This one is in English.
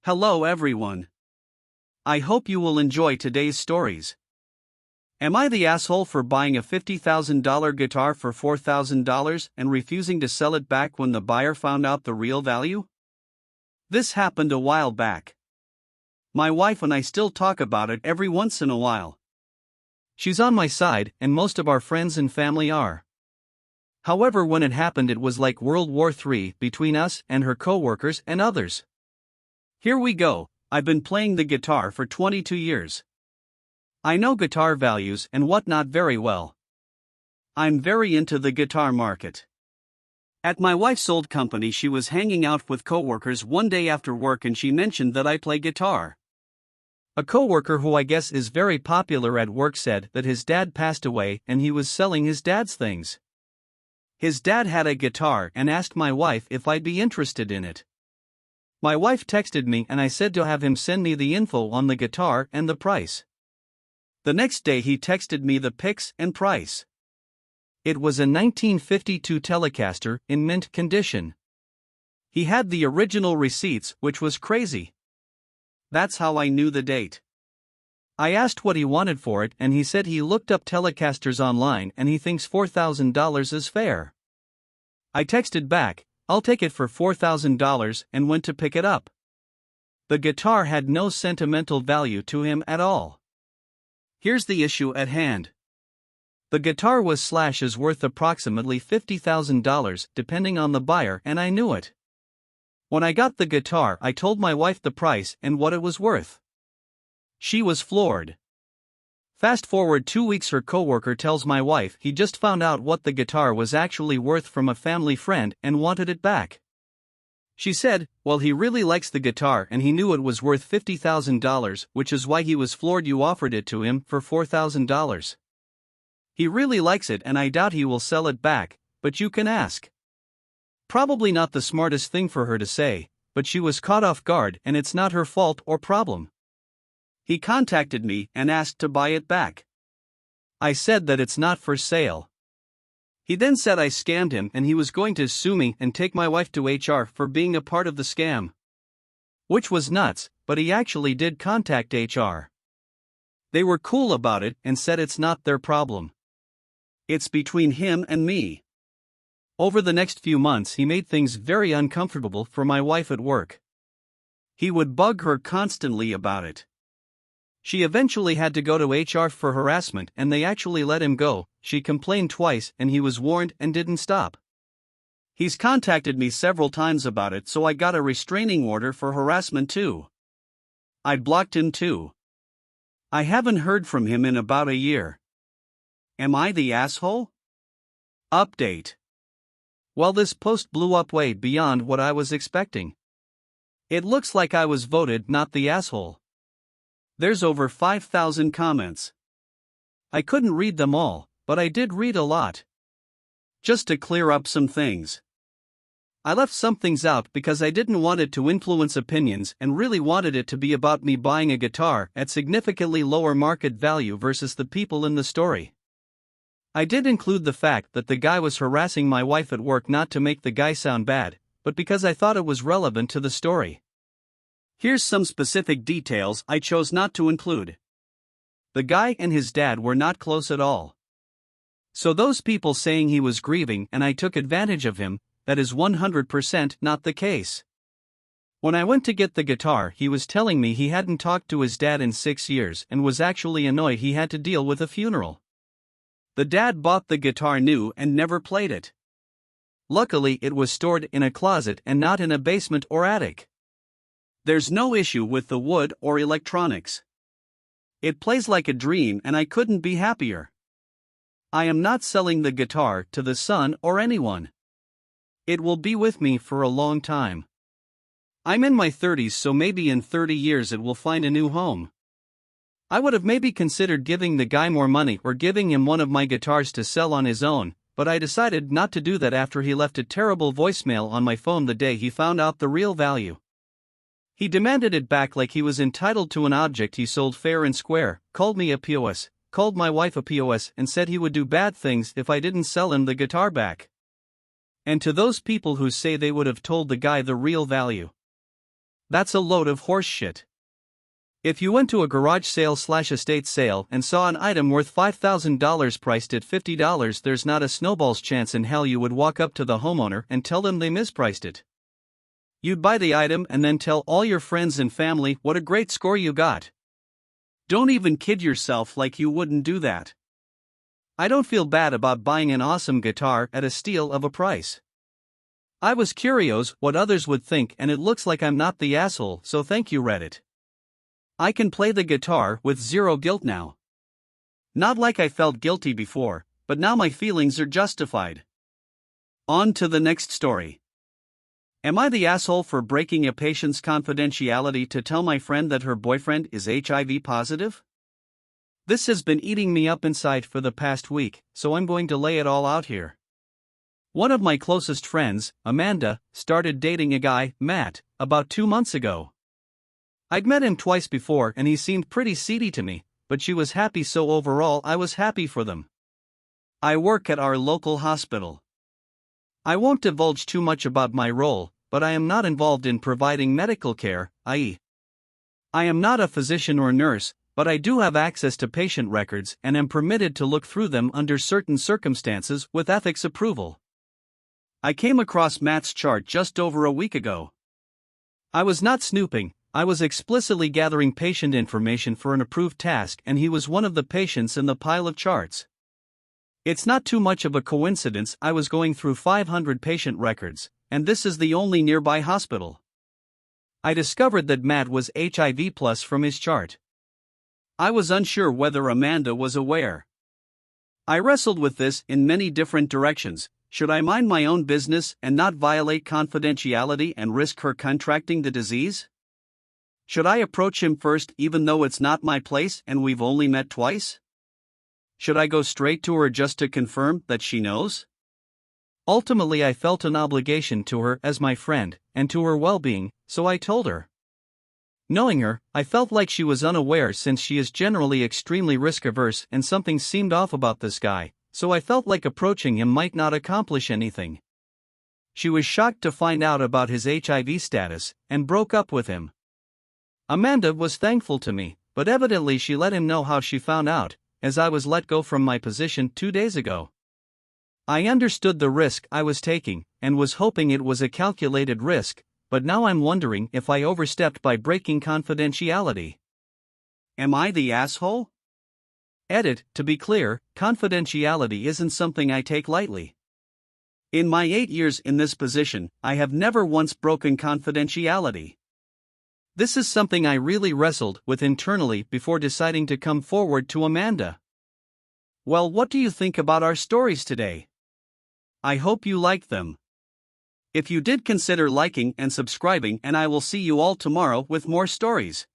Hello everyone. I hope you will enjoy today's stories. Am I the asshole for buying a $50,000 guitar for $4,000 and refusing to sell it back when the buyer found out the real value? This happened a while back. My wife and I still talk about it every once in a while. She's on my side, and most of our friends and family are. However, when it happened, it was like World War III between us and her co-workers and others. Here we go. I've been playing the guitar for 22 years. I know guitar values and whatnot very well. I'm very into the guitar market. At my wife's old company, she was hanging out with coworkers one day after work and she mentioned that I play guitar. A coworker who I guess is very popular at work said that his dad passed away and he was selling his dad's things. His dad had a guitar and asked my wife if I'd be interested in it. My wife texted me and I said to have him send me the info on the guitar and the price. The next day he texted me the pics and price. It was a 1952 Telecaster in mint condition. He had the original receipts, which was crazy. That's how I knew the date. I asked what he wanted for it and he said he looked up Telecasters online and he thinks $4,000 is fair. I texted back, "I'll take it for $4,000" and went to pick it up. The guitar had no sentimental value to him at all. Here's the issue at hand. The guitar was is worth approximately $50,000 depending on the buyer, and I knew it. When I got the guitar, I told my wife the price and what it was worth. She was floored. Fast forward 2 weeks, her coworker tells my wife he just found out what the guitar was actually worth from a family friend and wanted it back. She said, well, he really likes the guitar and he knew it was worth $50,000, which is why he was floored you offered it to him for $4,000. He really likes it and I doubt he will sell it back, but you can ask. Probably not the smartest thing for her to say, but she was caught off guard and it's not her fault or problem. He contacted me and asked to buy it back. I said that it's not for sale. He then said I scammed him and he was going to sue me and take my wife to HR for being a part of the scam. Which was nuts, but he actually did contact HR. They were cool about it and said it's not their problem. It's between him and me. Over the next few months he made things very uncomfortable for my wife at work. He would bug her constantly about it. She eventually had to go to HR for harassment and they actually let him go. She complained twice and he was warned and didn't stop. He's contacted me several times about it, so I got a restraining order for harassment too. I blocked him too. I haven't heard from him in about a year. Am I the asshole? Update. Well, this post blew up way beyond what I was expecting. It looks like I was voted not the asshole. There's over 5,000 comments. I couldn't read them all, but I did read a lot. Just to clear up some things. I left some things out because I didn't want it to influence opinions and really wanted it to be about me buying a guitar at significantly lower market value versus the people in the story. I did include the fact that the guy was harassing my wife at work, not to make the guy sound bad, but because I thought it was relevant to the story. Here's some specific details I chose not to include. The guy and his dad were not close at all. So those people saying he was grieving and I took advantage of him, that is 100% not the case. When I went to get the guitar, he was telling me he hadn't talked to his dad in 6 years and was actually annoyed he had to deal with a funeral. The dad bought the guitar new and never played it. Luckily, it was stored in a closet and not in a basement or attic. There's no issue with the wood or electronics. It plays like a dream and I couldn't be happier. I am not selling the guitar to the son or anyone. It will be with me for a long time. I'm in my 30s, so maybe in 30 years it will find a new home. I would have maybe considered giving the guy more money or giving him one of my guitars to sell on his own, but I decided not to do that after he left a terrible voicemail on my phone the day he found out the real value. He demanded it back like he was entitled to an object he sold fair and square, called me a POS, called my wife a POS, and said he would do bad things if I didn't sell him the guitar back. And to those people who say they would have told the guy the real value, That's a load of horse shit. If you went to a garage sale/estate sale and saw an item worth $5,000 priced at $50, there's not a snowball's chance in hell you would walk up to the homeowner and tell them they mispriced it. You'd buy the item and then tell all your friends and family what a great score you got. Don't even kid yourself like you wouldn't do that. I don't feel bad about buying an awesome guitar at a steal of a price. I was curious what others would think, and it looks like I'm not the asshole, so thank you, Reddit. I can play the guitar with zero guilt now. Not like I felt guilty before, but now my feelings are justified. On to the next story. Am I the asshole for breaking a patient's confidentiality to tell my friend that her boyfriend is HIV positive? This has been eating me up inside for the past week, so I'm going to lay it all out here. One of my closest friends, Amanda, started dating a guy, Matt, about 2 months ago. I'd met him twice before and he seemed pretty seedy to me, but she was happy, so overall I was happy for them. I work at our local hospital. I won't divulge too much about my role, but I am not involved in providing medical care, i.e., I am not a physician or nurse, but I do have access to patient records and am permitted to look through them under certain circumstances with ethics approval. I came across Matt's chart just over a week ago. I was not snooping, I was explicitly gathering patient information for an approved task, and he was one of the patients in the pile of charts. It's not too much of a coincidence I was going through 500 patient records, and this is the only nearby hospital. I discovered that Matt was HIV plus from his chart. I was unsure whether Amanda was aware. I wrestled with this in many different directions. Should I mind my own business and not violate confidentiality and risk her contracting the disease? Should I approach him first even though it's not my place and we've only met twice? Should I go straight to her just to confirm that she knows? Ultimately, I felt an obligation to her as my friend and to her well-being, so I told her. Knowing her, I felt like she was unaware since she is generally extremely risk-averse, and something seemed off about this guy, so I felt like approaching him might not accomplish anything. She was shocked to find out about his HIV status and broke up with him. Amanda was thankful to me, but evidently she let him know how she found out, as I was let go from my position 2 days ago. I understood the risk I was taking and was hoping it was a calculated risk, but now I'm wondering if I overstepped by breaking confidentiality. Am I the asshole? Edit, to be clear, confidentiality isn't something I take lightly. In my 8 years in this position, I have never once broken confidentiality. This is something I really wrestled with internally before deciding to come forward to Amanda. Well, what do you think about our stories today? I hope you liked them. If you did, consider liking and subscribing, and I will see you all tomorrow with more stories.